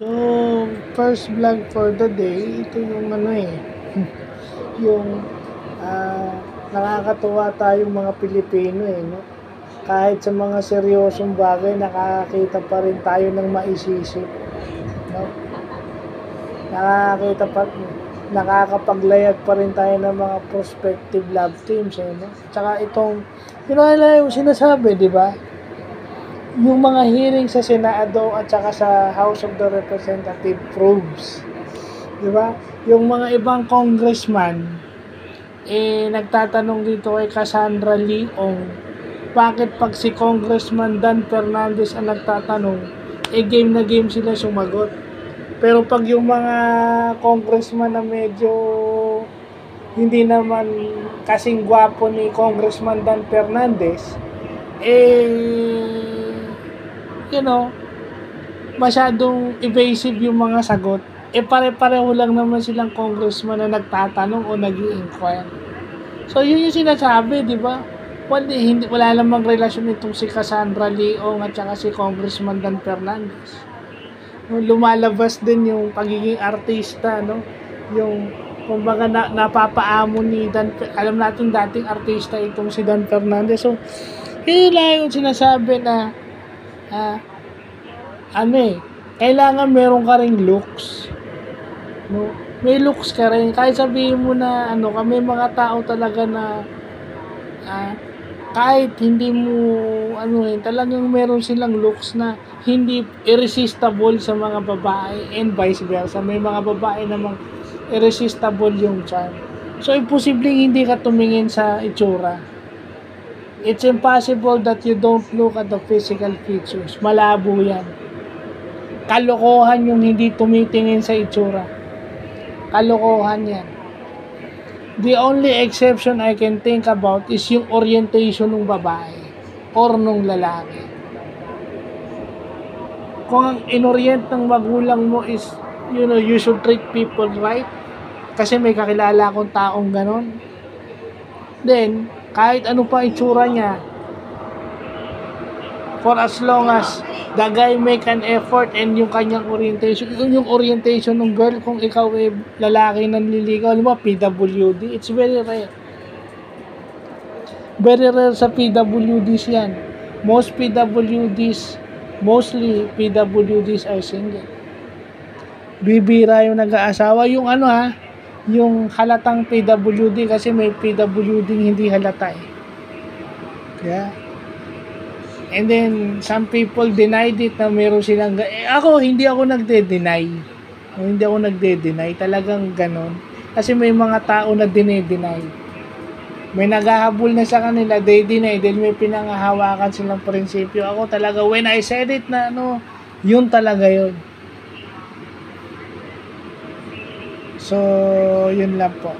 So, first vlog for the day, ito yung yung nakakatuwa tayong mga Pilipino no? Kahit sa mga seryosong bagay, nakakakita pa rin tayo ng maisisip. No? Nakakapaglayag pa rin tayo ng mga prospective love teams. No? Tsaka itong, yung sinasabi, di ba? Yung mga hearing sa Senado at saka sa House of the Representative proves, di ba? Yung mga ibang congressman nagtatanong dito kay Cassandra Leong, bakit pag si Congressman Dan Fernandez ang nagtatanong, game na game sila sumagot. Pero pag yung mga congressman na medyo hindi naman kasing gwapo ni Congressman Dan Fernandez, masyadong evasive yung mga sagot. Pare-pareho lang naman silang congressman na nagtatanong o nag-i-inquire. So, yun yung sinasabi, di ba? Wala namang relasyon itong si Cassandra Leong at saka si Congressman Dan Fernandez. Lumalabas din yung pagiging artista, no? Yung, kumbaga, napapaamo ni Dan, alam natin dating artista itong si Dan Fernandez. So, yun lang yung sinasabi na, kailangan meron ka ring looks. No? May looks ka rin. Kahit sabihin mo na, may mga tao talaga na, kahit hindi mo, talagang meron silang looks na hindi irresistible sa mga babae and vice versa. May mga babae namang irresistible yung charm. So, imposibleng hindi ka tumingin sa itsura. It's impossible that you don't look at the physical features. Malabo yan. Kalokohan yung hindi tumitingin sa itsura. Kalokohan yan. The only exception I can think about is yung orientation ng babae or ng lalaki. Kung ang inorient ng magulang mo is, you should treat people right, kasi may kakilala akong taong ganon, then, kahit ano pa itsura niya, for as long as the guy make an effort and yung kanyang orientation, yung orientation ng girl, kung ikaw lalaki nanliligaw, alam mo, PWD, it's very rare. Very rare sa PWDs yan. Mostly PWDs are single. Bibira yung nag-aasawa, yung yung halatang PWD, kasi may PWD hindi halata Yeah. And then, some people denied it na meron silang... hindi ako nagde-deny. Hindi ako nagde-deny. Talagang ganon. Kasi may mga tao na dine-deny. May naghahabol na sa kanila, they deny. Then may pinangahawakan silang prinsipyo. Ako talaga, when I said it na yun talaga yun. So, yun lang po.